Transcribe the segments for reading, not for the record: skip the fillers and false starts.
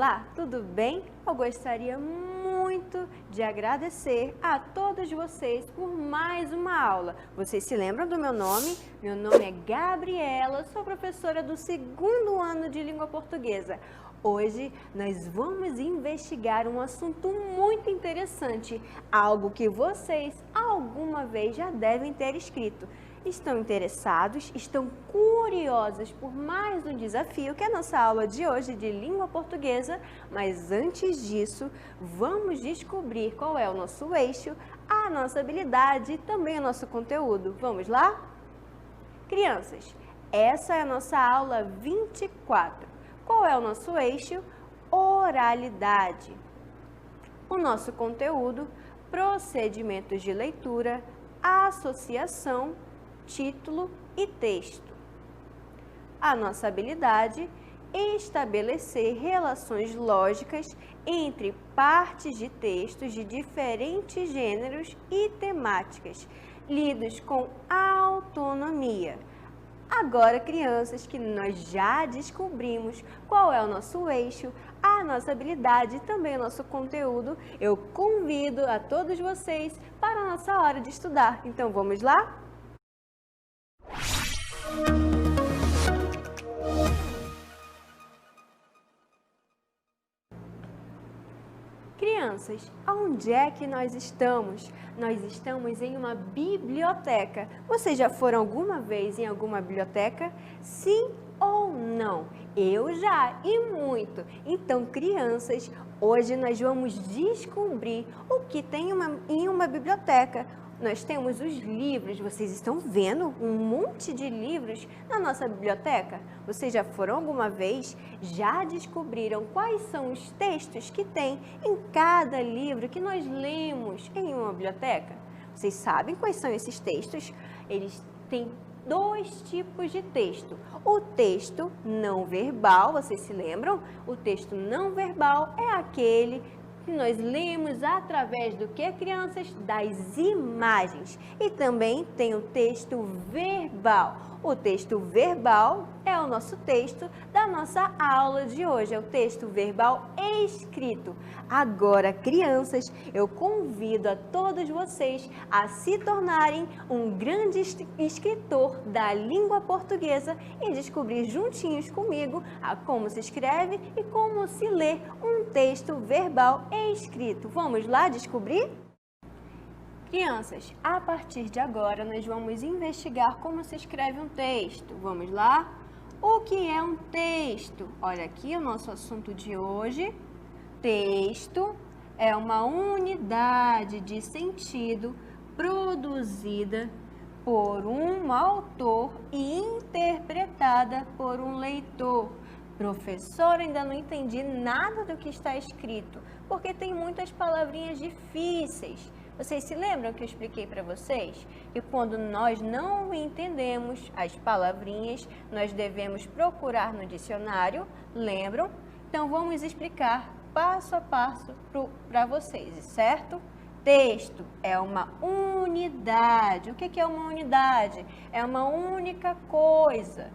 Olá, tudo bem? Eu gostaria muito de agradecer a todos vocês por mais uma aula. Vocês se lembram do meu nome? Meu nome é Gabriela, sou professora do 2º ano de língua portuguesa. Hoje nós vamos investigar um assunto muito interessante, algo que vocês alguma vez já devem ter escrito. Estão interessados, estão curiosos por mais um desafio que é a nossa aula de hoje de língua portuguesa, mas antes disso, vamos descobrir qual é o nosso eixo, a nossa habilidade e também o nosso conteúdo. Vamos lá? Crianças, essa é a nossa aula 24. Qual é o nosso eixo? Oralidade. O nosso conteúdo, procedimentos de leitura, associação, título e texto. A nossa habilidade é estabelecer relações lógicas entre partes de textos de diferentes gêneros e temáticas, lidos com autonomia. Agora, crianças, que nós já descobrimos qual é o nosso eixo, a nossa habilidade e também o nosso conteúdo, eu convido a todos vocês para a nossa hora de estudar. Então, vamos lá? Crianças, onde é que nós estamos? Nós estamos em uma biblioteca. Vocês já foram alguma vez em alguma biblioteca? Sim ou não? Eu já, e muito. Então, crianças, hoje nós vamos descobrir o que tem em uma biblioteca. Nós temos os livros, vocês estão vendo um monte de livros na nossa biblioteca? Vocês já foram alguma vez? Já descobriram quais são os textos que tem em cada livro que nós lemos em uma biblioteca? Vocês sabem quais são esses textos? Eles têm 2 tipos de texto. O texto não verbal, vocês se lembram? O texto não verbal é aquele que nós lemos através do que, crianças? Das imagens. E também tem o texto verbal. O texto verbal é o nosso texto da nossa aula de hoje, é o texto verbal escrito. Agora, crianças, eu convido a todos vocês a se tornarem um grande escritor da língua portuguesa e descobrir juntinhos comigo a como se escreve e como se lê um texto verbal escrito. Vamos lá descobrir? Crianças, a partir de agora nós vamos investigar como se escreve um texto. Vamos lá? O que é um texto? Olha aqui o nosso assunto de hoje. Texto é uma unidade de sentido produzida por um autor e interpretada por um leitor. Professor, ainda não entendi nada do que está escrito, porque tem muitas palavrinhas difíceis. Vocês se lembram que eu expliquei para vocês? Que quando nós não entendemos as palavrinhas, nós devemos procurar no dicionário, lembram? Então, vamos explicar passo a passo para vocês, certo? Texto é uma unidade. O que é uma unidade? É uma única coisa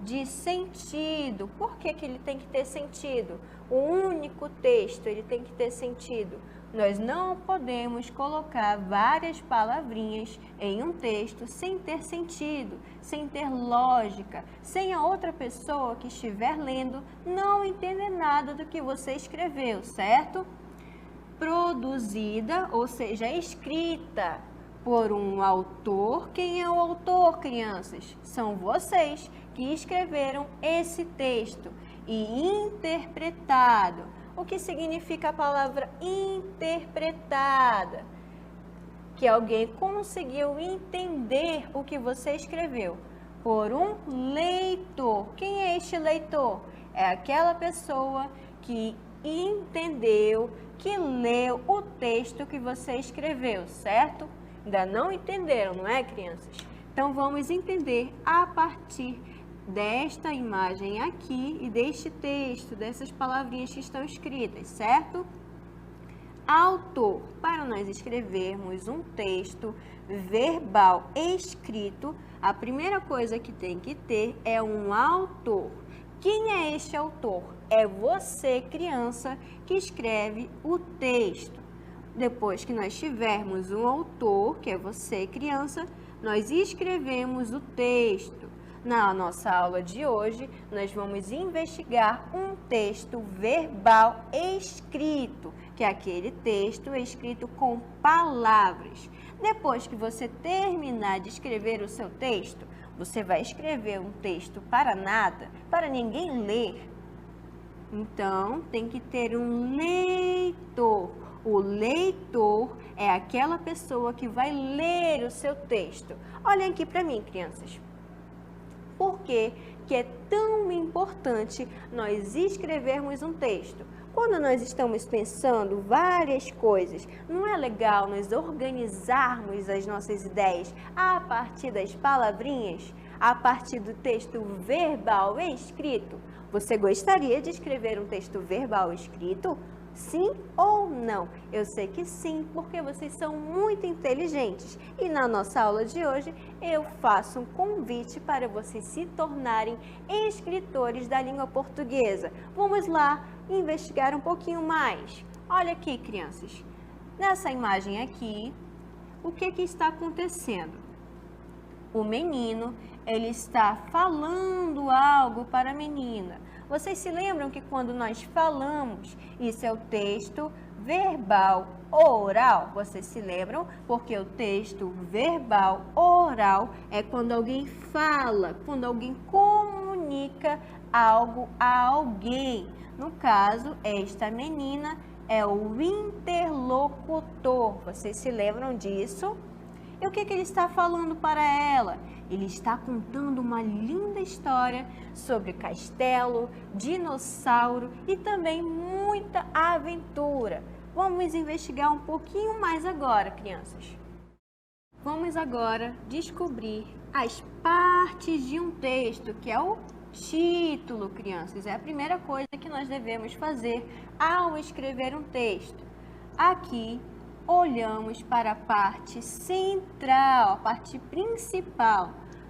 de sentido. Por que ele tem que ter sentido? O único texto, ele tem que ter sentido. Nós não podemos colocar várias palavrinhas em um texto sem ter sentido, sem ter lógica, sem a outra pessoa que estiver lendo não entender nada do que você escreveu, certo? Produzida, ou seja, escrita por um autor. Quem é o autor, crianças? São vocês que escreveram esse texto. E interpretado. O que significa a palavra interpretada? Que alguém conseguiu entender o que você escreveu por um leitor. Quem é este leitor? É aquela pessoa que entendeu, que leu o texto que você escreveu, certo? Ainda não entenderam, não é, crianças? Então, vamos entender a partir desta imagem aqui e deste texto, dessas palavrinhas que estão escritas, certo? Autor. Para nós escrevermos um texto verbal escrito, a primeira coisa que tem que ter é um autor. Quem é este autor? É você, criança, que escreve o texto. Depois que nós tivermos um autor, que é você, criança, nós escrevemos o texto. Na nossa aula de hoje, nós vamos investigar um texto verbal escrito, que é aquele texto escrito com palavras. Depois que você terminar de escrever o seu texto, você vai escrever um texto para nada, para ninguém ler. Então, tem que ter um leitor. O leitor é aquela pessoa que vai ler o seu texto. Olhem aqui para mim, crianças. Por que é tão importante nós escrevermos um texto? Quando nós estamos pensando várias coisas, não é legal nós organizarmos as nossas ideias a partir das palavrinhas, a partir do texto verbal escrito? Você gostaria de escrever um texto verbal escrito? Sim ou não? Eu sei que sim, porque vocês são muito inteligentes. E na nossa aula de hoje, eu faço um convite para vocês se tornarem escritores da língua portuguesa. Vamos lá investigar um pouquinho mais. Olha aqui, crianças. Nessa imagem aqui, o que está acontecendo? O menino, ele está falando algo para a menina. Vocês se lembram que quando nós falamos, isso é o texto verbal oral? Vocês se lembram? Porque o texto verbal oral é quando alguém fala, quando alguém comunica algo a alguém. No caso, esta menina é o interlocutor. Vocês se lembram disso? E o que ele está falando para ela? Ele está contando uma linda história sobre castelo, dinossauro e também muita aventura. Vamos investigar um pouquinho mais agora, crianças. Vamos agora descobrir as partes de um texto, que é o título, crianças. É a primeira coisa que nós devemos fazer ao escrever um texto. Aqui, olhamos para a parte central, a parte principal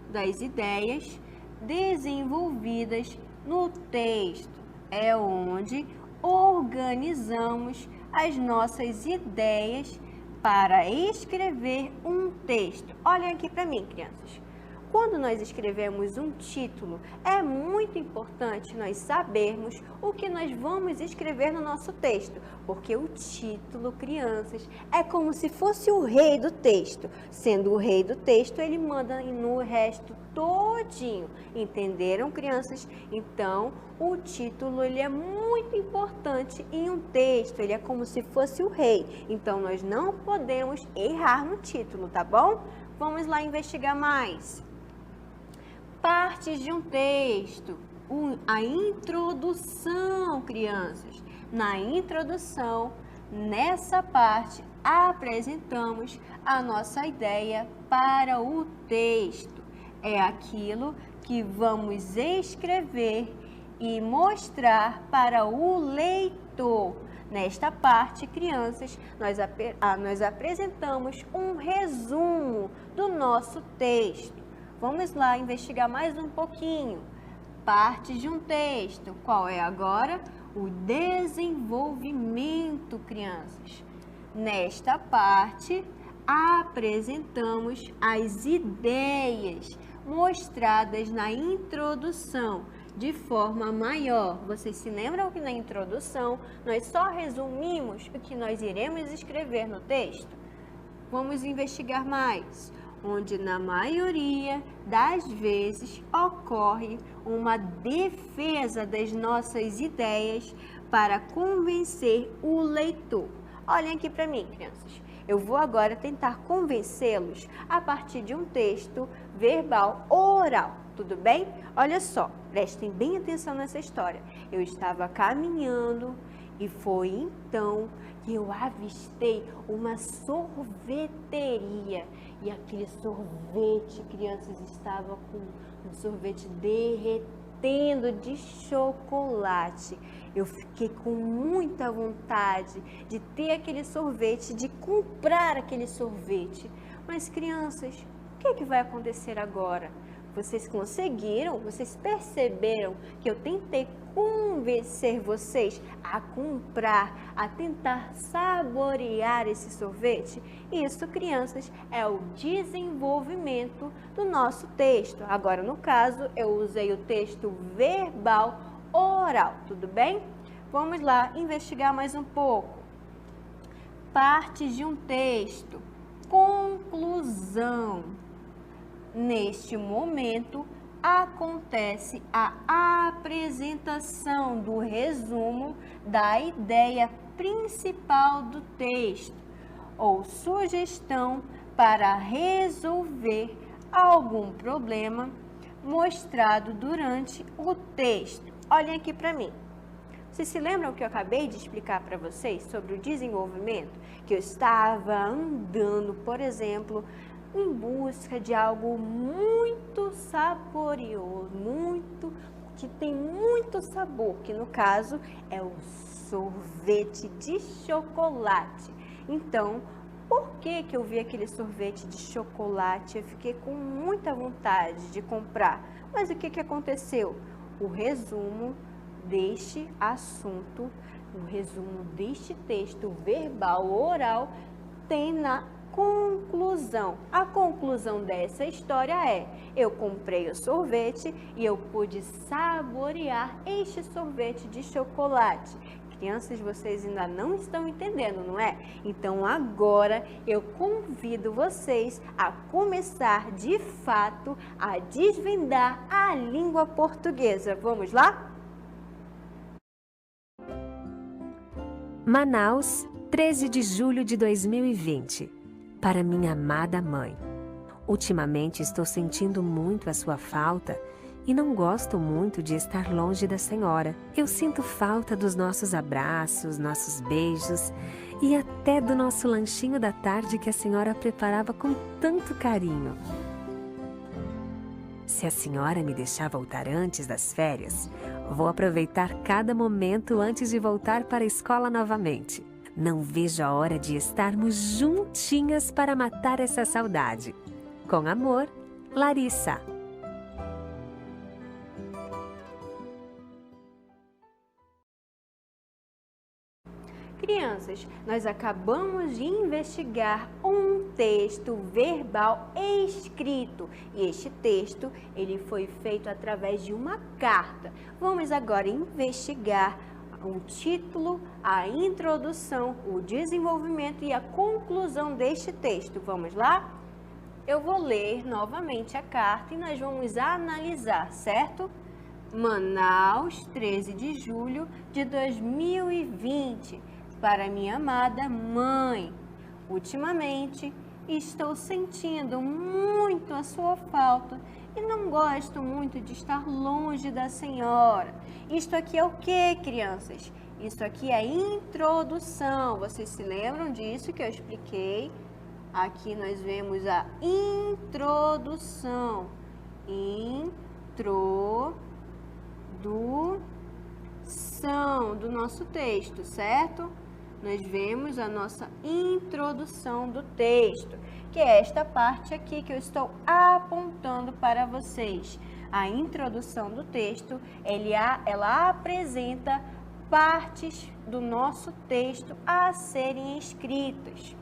das ideias desenvolvidas no texto. É onde organizamos as nossas ideias para escrever um texto. Olhem aqui para mim, crianças. Quando nós escrevemos um título, é muito importante nós sabermos o que nós vamos escrever no nosso texto, porque o título, crianças, é como se fosse o rei do texto. Sendo o rei do texto, ele manda no resto todinho. Entenderam, crianças? Então, o título ele é muito importante em um texto, ele é como se fosse o rei. Então, nós não podemos errar no título, tá bom? Vamos lá investigar mais. Partes de um texto, a introdução, crianças. Na introdução, nessa parte, apresentamos a nossa ideia para o texto. É aquilo que vamos escrever e mostrar para o leitor. Nesta parte, crianças, nós apresentamos um resumo do nosso texto. Vamos lá investigar mais um pouquinho. Partes de um texto. Qual é agora? O desenvolvimento, crianças. Nesta parte, apresentamos as ideias mostradas na introdução de forma maior. Vocês se lembram que na introdução nós só resumimos o que nós iremos escrever no texto? Vamos investigar mais. Onde na maioria das vezes ocorre uma defesa das nossas ideias para convencer o leitor. Olhem aqui para mim, crianças. Eu vou agora tentar convencê-los a partir de um texto verbal oral. Tudo bem? Olha só, prestem bem atenção nessa história. Eu estava caminhando e foi então que eu avistei uma sorveteria. E aquele sorvete, crianças, estava com um sorvete derretendo de chocolate. Eu fiquei com muita vontade de ter aquele sorvete, de comprar aquele sorvete. Mas, crianças, o que vai acontecer agora? Vocês conseguiram? Vocês perceberam que eu tentei convencer vocês a comprar, a tentar saborear esse sorvete? Isso, crianças, é o desenvolvimento do nosso texto. Agora, no caso, eu usei o texto verbal oral, tudo bem? Vamos lá investigar mais um pouco. Partes de um texto. Conclusão. Neste momento, acontece a apresentação do resumo da ideia principal do texto ou sugestão para resolver algum problema mostrado durante o texto. Olhem aqui para mim. Vocês se lembram que eu acabei de explicar para vocês sobre o desenvolvimento? Que eu estava andando, por exemplo, em busca de algo muito saborioso, que tem muito sabor, que no caso é o sorvete de chocolate. Então, por que eu vi aquele sorvete de chocolate? Eu fiquei com muita vontade de comprar. Mas o que aconteceu? O resumo deste assunto, o resumo deste texto verbal oral tem na conclusão. A conclusão dessa história é: eu comprei o sorvete e eu pude saborear este sorvete de chocolate. Crianças, vocês ainda não estão entendendo, não é? Então agora eu convido vocês a começar de fato a desvendar a língua portuguesa. Vamos lá? Manaus, 13 de julho de 2020. Para minha amada mãe. Ultimamente estou sentindo muito a sua falta e não gosto muito de estar longe da senhora. Eu sinto falta dos nossos abraços, nossos beijos e até do nosso lanchinho da tarde que a senhora preparava com tanto carinho. Se a senhora me deixar voltar antes das férias, vou aproveitar cada momento antes de voltar para a escola novamente. Não vejo a hora de estarmos juntinhas para matar essa saudade. Com amor, Larissa. Crianças, nós acabamos de investigar um texto verbal escrito e este texto ele foi feito através de uma carta. Vamos agora investigar o título, a introdução, o desenvolvimento e a conclusão deste texto. Vamos lá? Eu vou ler novamente a carta e nós vamos analisar, certo? Manaus, 13 de julho de 2020. Para minha amada mãe, ultimamente estou sentindo muito a sua falta e não gosto muito de estar longe da senhora. Isto aqui é o que, crianças? Isso aqui é introdução. Vocês se lembram disso que eu expliquei? Aqui nós vemos a introdução. Introdução do nosso texto, certo? Nós vemos a nossa introdução do texto, que é esta parte aqui que eu estou apontando para vocês. A introdução do texto, ela apresenta partes do nosso texto a serem escritas.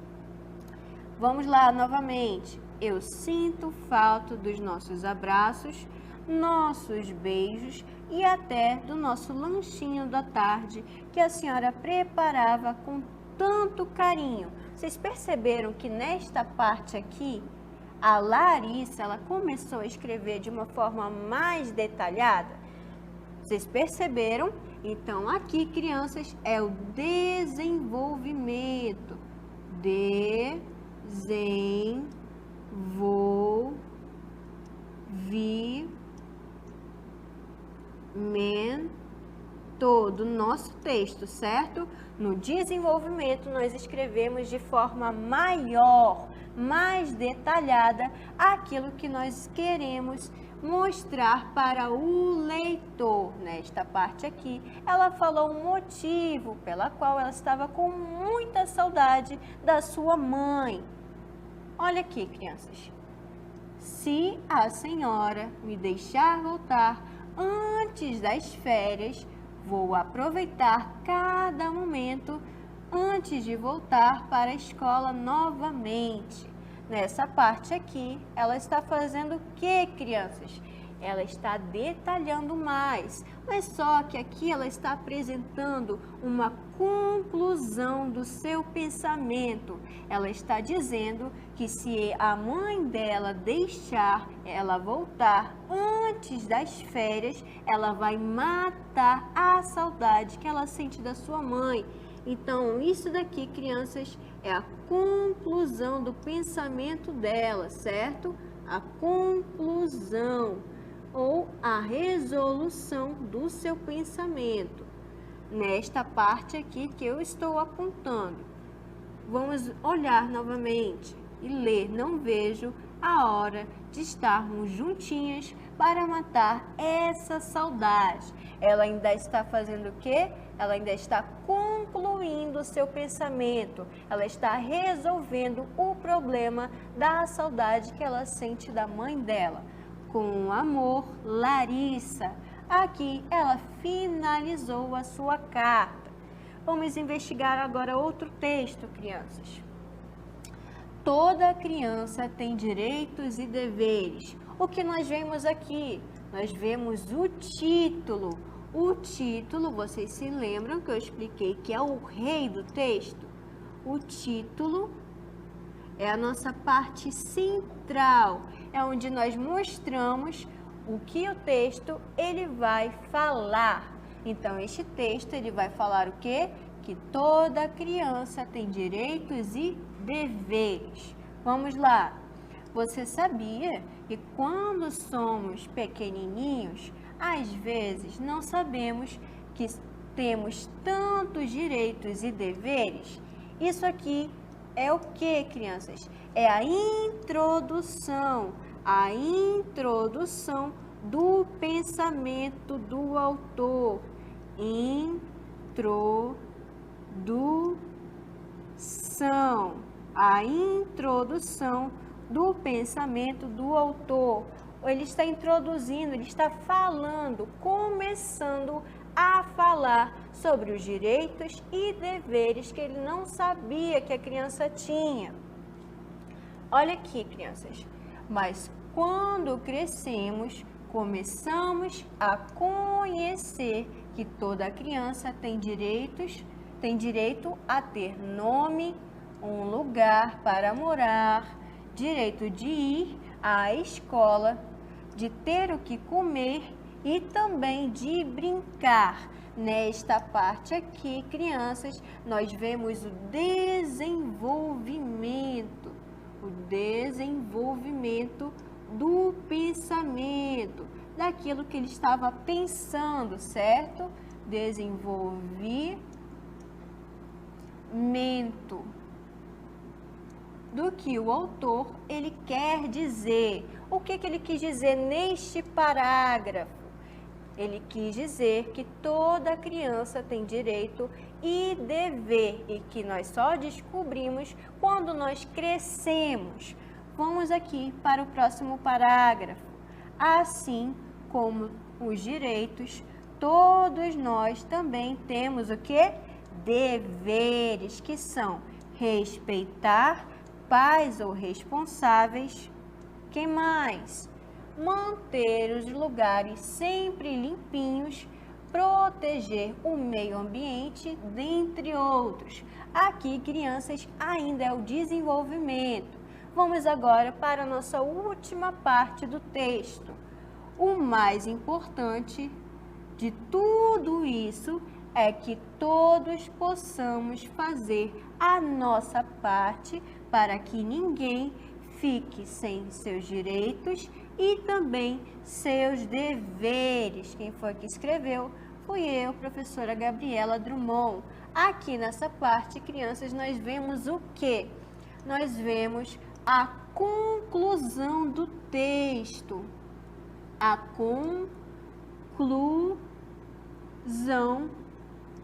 Vamos lá novamente. Eu sinto falta dos nossos abraços, nossos beijos e até do nosso lanchinho da tarde que a senhora preparava com tanto carinho. Vocês perceberam que nesta parte aqui, a Larissa, ela começou a escrever de uma forma mais detalhada? Vocês perceberam? Então, aqui, crianças, é o desenvolvimento. Do nosso texto, certo? No desenvolvimento, nós escrevemos de forma maior, mais detalhada, aquilo que nós queremos mostrar para o leitor. Nesta parte aqui, ela falou um motivo pela qual ela estava com muita saudade da sua mãe. Olha aqui, crianças. Se a senhora me deixar voltar antes das férias, vou aproveitar cada momento antes de voltar para a escola novamente. Nessa parte aqui, ela está fazendo o que, crianças? Ela está detalhando mais, mas só que aqui ela está apresentando uma conclusão do seu pensamento. Ela está dizendo que se a mãe dela deixar ela voltar antes das férias, ela vai matar a saudade que ela sente da sua mãe. Então, isso daqui, crianças, é a conclusão do pensamento dela, certo? A conclusão ou a resolução do seu pensamento. Nesta parte aqui que eu estou apontando. Vamos olhar novamente e ler. Não vejo a hora de estarmos juntinhas para matar essa saudade. Ela ainda está fazendo o quê? Ela ainda está concluindo o seu pensamento. Ela está resolvendo o problema da saudade que ela sente da mãe dela. Com amor, Larissa. Aqui ela finalizou a sua carta. Vamos investigar agora outro texto, crianças. Toda criança tem direitos e deveres. O que nós vemos aqui? Nós vemos o título. O título, vocês se lembram que eu expliquei que é o rei do texto? O título é a nossa parte central, é onde nós mostramos o que o texto ele vai falar. Então, este texto ele vai falar o quê? Que toda criança tem direitos e deveres. Vamos lá. Você sabia que quando somos pequenininhos, às vezes não sabemos que temos tantos direitos e deveres? Isso aqui é o que, crianças? É a introdução do pensamento do autor. A introdução do pensamento do autor. Ele está introduzindo, ele está falando, começando a falar sobre os direitos e deveres que ele não sabia que a criança tinha. Olha aqui, crianças. Mas quando crescemos, começamos a conhecer que toda criança tem direito a ter nome, um lugar para morar, direito de ir à escola, de ter o que comer e também de brincar. Nesta parte aqui, crianças, nós vemos o desenvolvimento do pensamento, daquilo que ele estava pensando, certo? Desenvolvimento do que o autor ele quer dizer. O que ele quis dizer neste parágrafo? Ele quis dizer que toda criança tem direito e dever e que nós só descobrimos quando nós crescemos. Vamos aqui para o próximo parágrafo. Assim como os direitos, todos nós também temos o quê? Deveres, que são respeitar pais ou responsáveis. Que mais? Manter os lugares sempre limpinhos, proteger o meio ambiente, dentre outros. Aqui, crianças, ainda é o desenvolvimento. Vamos agora para a nossa última parte do texto. O mais importante de tudo isso é que todos possamos fazer a nossa parte para que ninguém fique sem seus direitos e também seus deveres. Quem foi que escreveu? Fui eu, professora Gabriela Drummond. Aqui nessa parte, crianças, nós vemos o quê? Nós vemos a conclusão do texto. A conclusão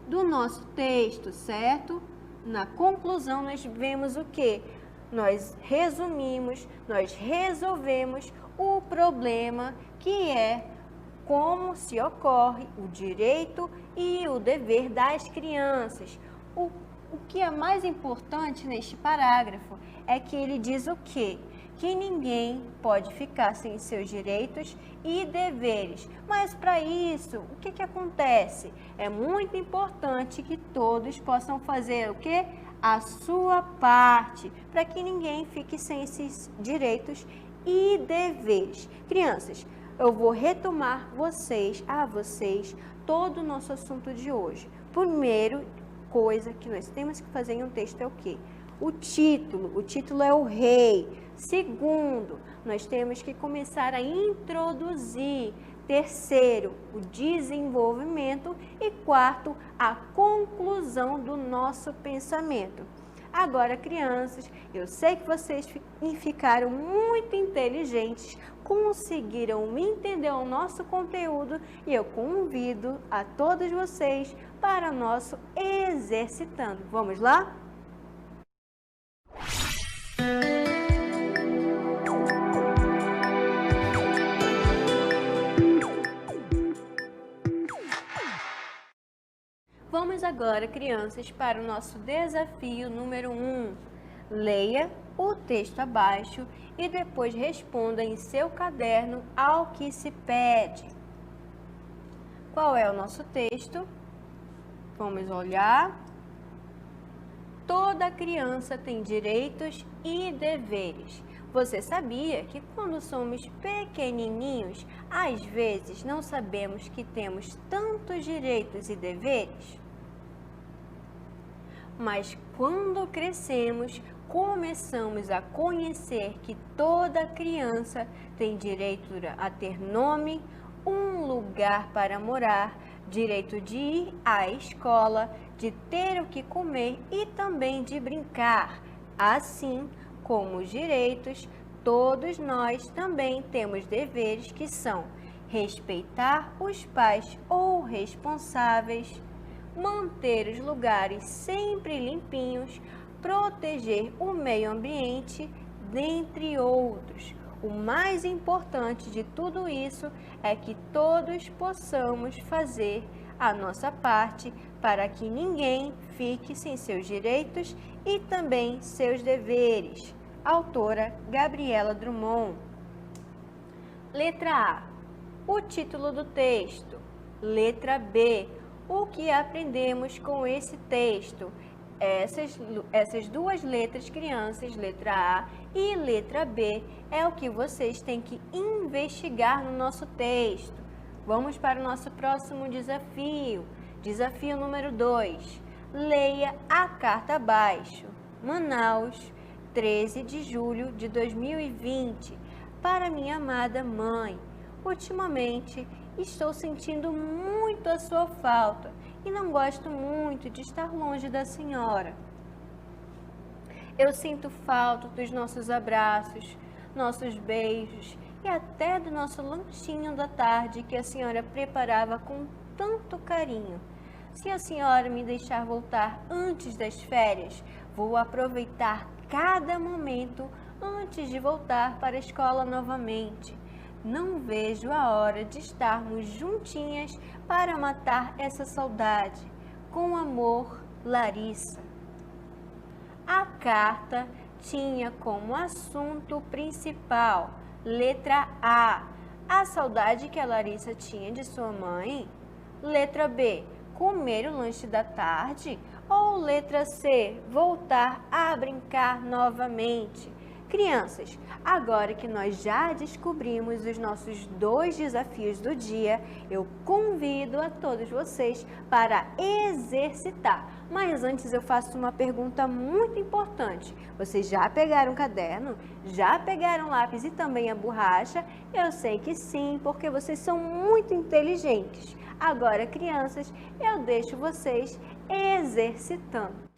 do nosso texto, certo? Na conclusão, nós vemos o quê? nós resumimos, nós resolvemos o problema que é como se ocorre o direito e o dever das crianças. O que é mais importante neste parágrafo é que ele diz o quê? Que ninguém pode ficar sem seus direitos e deveres. Mas para isso, o que acontece? É muito importante que todos possam fazer o quê? A sua parte, para que ninguém fique sem esses direitos e deveres. Crianças, eu vou retomar a vocês, todo o nosso assunto de hoje. Primeiro coisa que nós temos que fazer em um texto é o quê? O título é o rei. Segundo, nós temos que começar a introduzir. Terceiro, o desenvolvimento. E quarto, a conclusão do nosso pensamento. Agora, crianças, eu sei que vocês ficaram muito inteligentes, conseguiram entender o nosso conteúdo e eu convido a todos vocês para o nosso exercitando. Vamos lá? Vamos agora, crianças, para o nosso desafio número 1. Leia o texto abaixo e depois responda em seu caderno ao que se pede. Qual é o nosso texto? Vamos olhar. Toda criança tem direitos e deveres. Você sabia que quando somos pequenininhos, às vezes não sabemos que temos tantos direitos e deveres? Mas quando crescemos, começamos a conhecer que toda criança tem direito a ter nome, um lugar para morar, direito de ir à escola, de ter o que comer e também de brincar. Assim como os direitos, todos nós também temos deveres que são respeitar os pais ou responsáveis, manter os lugares sempre limpinhos, proteger o meio ambiente, dentre outros. O mais importante de tudo isso é que todos possamos fazer a nossa parte para que ninguém fique sem seus direitos e também seus deveres. Autora Gabriela Drummond. Letra A. O título do texto. Letra B. O que aprendemos com esse texto? Essas duas letras, crianças, letra A e letra B, é o que vocês têm que investigar no nosso texto. Vamos para o nosso próximo desafio. Desafio número 2. Leia a carta abaixo. Manaus, 13 de julho de 2020. Para minha amada mãe, ultimamente estou sentindo muito a sua falta e não gosto muito de estar longe da senhora. Eu sinto falta dos nossos abraços, nossos beijos e até do nosso lanchinho da tarde que a senhora preparava com tanto carinho. Se a senhora me deixar voltar antes das férias, vou aproveitar cada momento antes de voltar para a escola novamente. Não vejo a hora de estarmos juntinhas para matar essa saudade. Com amor, Larissa. A carta tinha como assunto principal, letra A, a saudade que a Larissa tinha de sua mãe. Letra B, comer o lanche da tarde. Ou letra C, voltar a brincar novamente. Crianças, agora que nós já descobrimos os nossos 2 desafios do dia, eu convido a todos vocês para exercitar. Mas antes eu faço uma pergunta muito importante. Vocês já pegaram o caderno? Já pegaram o lápis e também a borracha? Eu sei que sim, porque vocês são muito inteligentes. Agora, crianças, eu deixo vocês exercitando.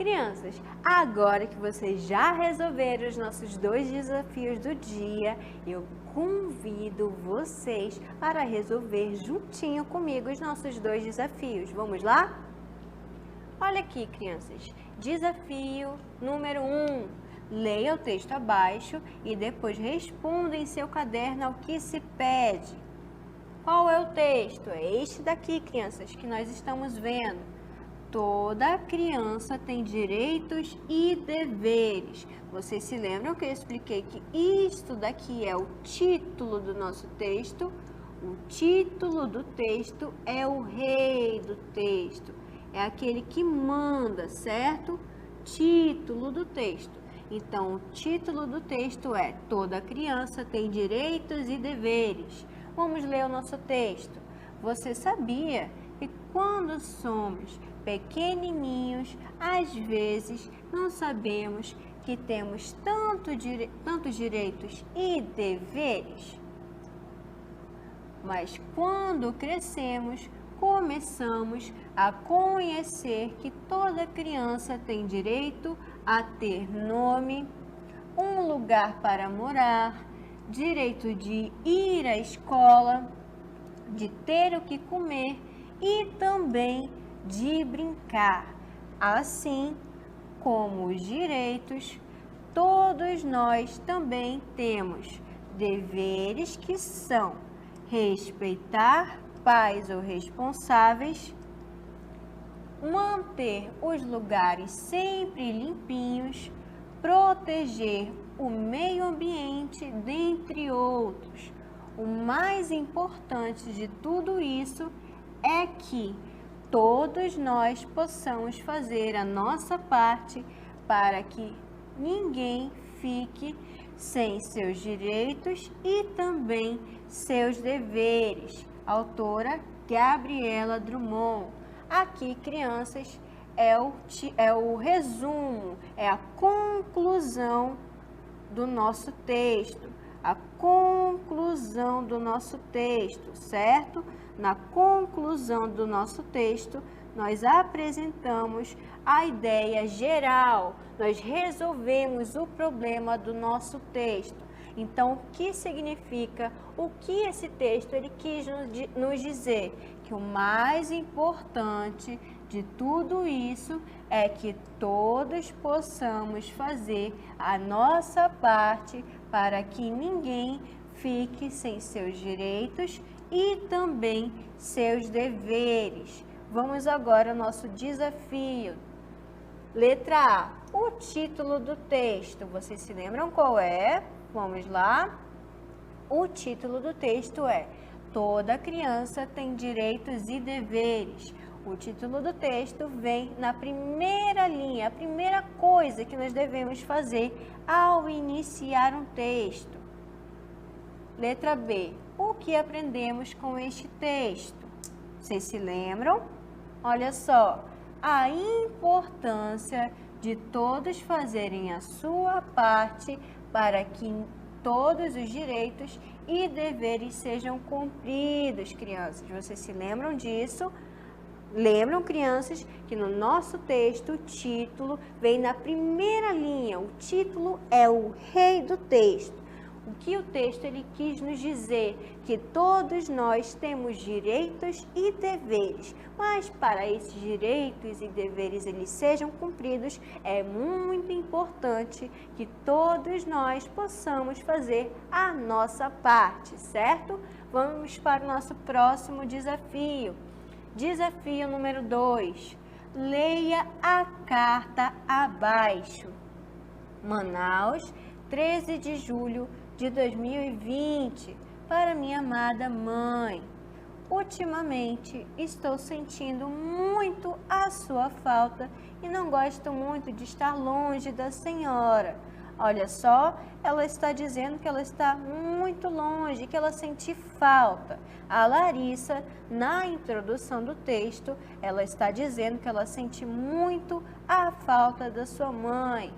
Crianças, agora que vocês já resolveram os nossos 2 desafios do dia, eu convido vocês para resolver juntinho comigo os nossos 2 desafios. Vamos lá? Olha aqui, crianças. Desafio número 1. Leia o texto abaixo e depois responda em seu caderno ao que se pede. Qual é o texto? É este daqui, crianças, que nós estamos vendo. Toda criança tem direitos e deveres. Vocês se lembram que eu expliquei que isto daqui é o título do nosso texto? O título do texto é o rei do texto. É aquele que manda, certo? Título do texto. Então, o título do texto é: toda criança tem direitos e deveres. Vamos ler o nosso texto. Você sabia que quando somos pequenininhos, às vezes não sabemos que temos tantos direitos e deveres? Mas quando crescemos, começamos a conhecer que toda criança tem direito a ter nome, um lugar para morar, direito de ir à escola, de ter o que comer e também de brincar. Assim como os direitos, todos nós também temos deveres que são respeitar pais ou responsáveis, manter os lugares sempre limpinhos, proteger o meio ambiente, dentre outros. O mais importante de tudo isso é que todos nós possamos fazer a nossa parte para que ninguém fique sem seus direitos e também seus deveres. Autora Gabriela Drummond. Aqui, crianças, é o resumo, é a conclusão do nosso texto. A conclusão do nosso texto, certo? Na conclusão do nosso texto, nós apresentamos a ideia geral, nós resolvemos o problema do nosso texto. Então, o que significa, o que esse texto ele quis nos dizer? Que o mais importante de tudo isso é que todos possamos fazer a nossa parte para que ninguém fique sem seus direitos e também seus deveres. Vamos agora ao nosso desafio. Letra A, o título do texto. Vocês se lembram qual é? Vamos lá. O título do texto é: toda criança tem direitos e deveres. O título do texto vem na primeira linha, a primeira coisa que nós devemos fazer ao iniciar um texto. Letra B, o que aprendemos com este texto? Vocês se lembram? Olha só, a importância de todos fazerem a sua parte para que todos os direitos e deveres sejam cumpridos, crianças. Vocês se lembram disso? Lembram, crianças, que no nosso texto o título vem na primeira linha. O título é o rei do texto. O que o texto ele quis nos dizer? Que todos nós temos direitos e deveres, mas para esses direitos e deveres eles sejam cumpridos, é muito importante que todos nós possamos fazer a nossa parte, certo? Vamos para o nosso próximo desafio. Desafio número 2. Leia a carta abaixo. Manaus, 13 de julho de 2020, para minha amada mãe. Ultimamente estou sentindo muito a sua falta e não gosto muito de estar longe da senhora. Olha só, ela está dizendo que ela está muito longe, que ela sente falta. A Larissa, na introdução do texto, ela está dizendo que ela sente muito a falta da sua mãe.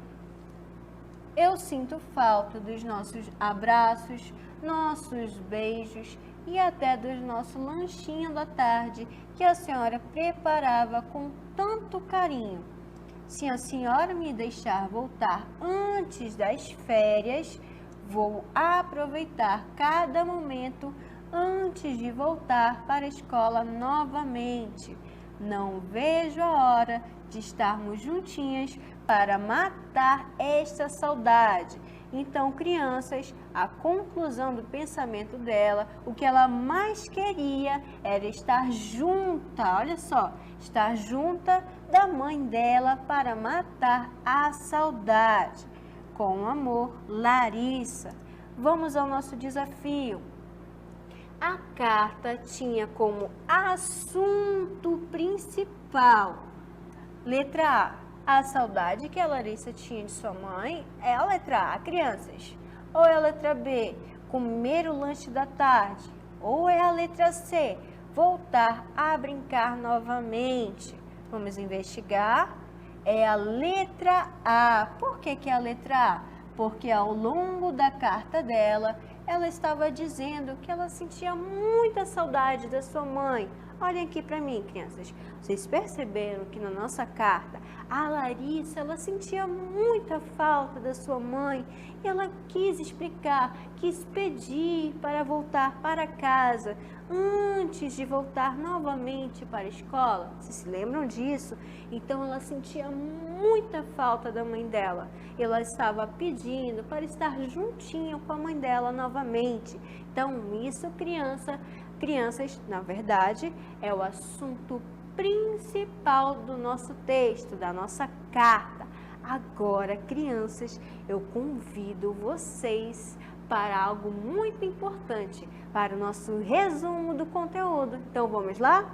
Eu sinto falta dos nossos abraços, nossos beijos e até do nosso lanchinho da tarde que a senhora preparava com tanto carinho. Se a senhora me deixar voltar antes das férias, vou aproveitar cada momento antes de voltar para a escola novamente. Não vejo a hora de estarmos juntinhas para matar esta saudade. Então, crianças, a conclusão do pensamento dela, o que ela mais queria era estar junta, olha só, estar junta da mãe dela para matar a saudade. Com amor, Larissa. Vamos ao nosso desafio. A carta tinha como assunto principal, letra A saudade que a Larissa tinha de sua mãe. É a letra A, crianças? Ou é a letra B, comer o lanche da tarde? Ou é a letra C, voltar a brincar novamente? Vamos investigar. É a letra A. Por que é a letra A? Porque ao longo da carta dela, ela estava dizendo que ela sentia muita saudade da sua mãe. Olhem aqui para mim, crianças. Vocês perceberam que na nossa carta, a Larissa, ela sentia muita falta da sua mãe. E ela quis explicar, quis pedir para voltar para casa antes de voltar novamente para a escola. Vocês se lembram disso? Então, ela sentia muita falta da mãe dela. Ela estava pedindo para estar juntinho com a mãe dela novamente. Então, isso, crianças, na verdade, é o assunto principal do nosso texto, da nossa carta. Agora, crianças, eu convido vocês para algo muito importante, para o nosso resumo do conteúdo. Então, vamos lá?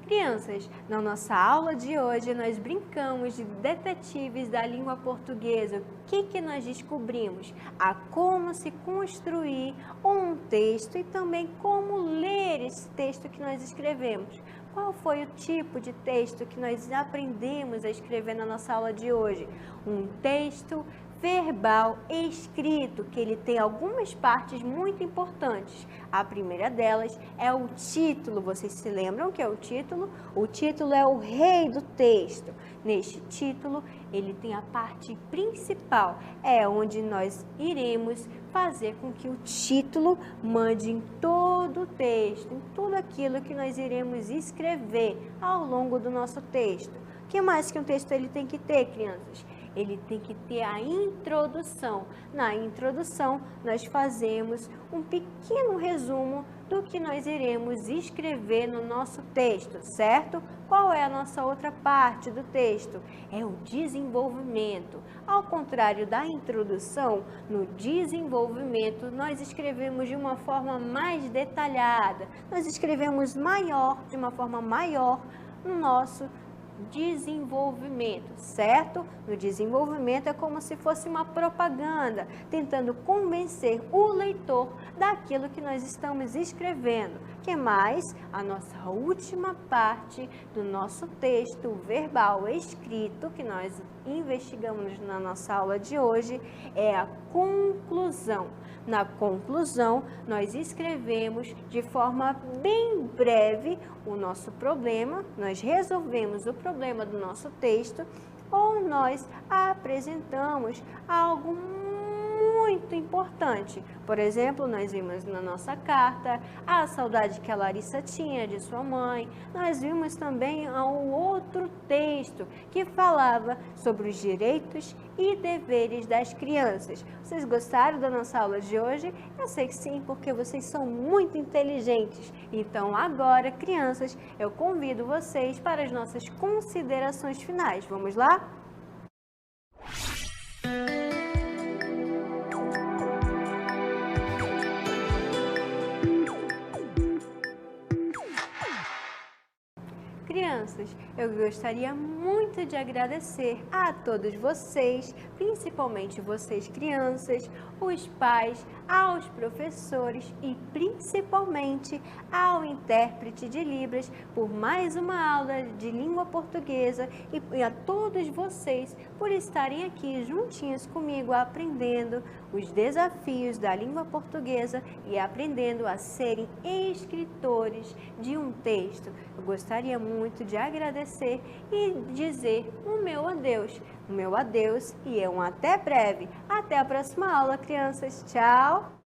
Crianças, na nossa aula de hoje, nós brincamos de detetives da língua portuguesa. O que nós descobrimos? A como se construir um texto e também como ler esse texto que nós escrevemos. Qual foi o tipo de texto que nós aprendemos a escrever na nossa aula de hoje? Um texto verbal escrito, que ele tem algumas partes muito importantes. A primeira delas é o título. Vocês se lembram que é o título? O título é o rei do texto. Neste título, ele tem a parte principal, é onde nós iremos fazer com que o título mande em todo o texto, em tudo aquilo que nós iremos escrever ao longo do nosso texto. O que mais que um texto ele tem que ter, crianças? Ele tem que ter a introdução. Na introdução, nós fazemos um pequeno resumo do que nós iremos escrever no nosso texto, certo? Qual é a nossa outra parte do texto? É o desenvolvimento. Ao contrário da introdução, no desenvolvimento, nós escrevemos de uma forma mais detalhada. Nós escrevemos de uma forma maior no nosso desenvolvimento, certo? No desenvolvimento é como se fosse uma propaganda, tentando convencer o leitor daquilo que nós estamos escrevendo. Que mais? A nossa última parte do nosso texto verbal escrito, que nós investigamos na nossa aula de hoje, é a conclusão. Na conclusão, nós escrevemos de forma bem breve o nosso problema, nós resolvemos o problema do nosso texto ou nós apresentamos algo muito importante. Por exemplo, nós vimos na nossa carta a saudade que a Larissa tinha de sua mãe. Nós vimos também um outro texto que falava sobre os direitos e deveres das crianças. Vocês gostaram da nossa aula de hoje? Eu sei que sim, porque vocês são muito inteligentes. Então agora, crianças, eu convido vocês para as nossas considerações finais. Vamos lá? Crianças, eu gostaria muito de agradecer a todos vocês, principalmente vocês crianças, os pais, aos professores e principalmente ao intérprete de Libras por mais uma aula de língua portuguesa e a todos vocês por estarem aqui juntinhos comigo aprendendo os desafios da língua portuguesa e aprendendo a serem escritores de um texto. Eu gostaria muito de agradecer e dizer o meu adeus e um até breve. Até a próxima aula, crianças. Tchau!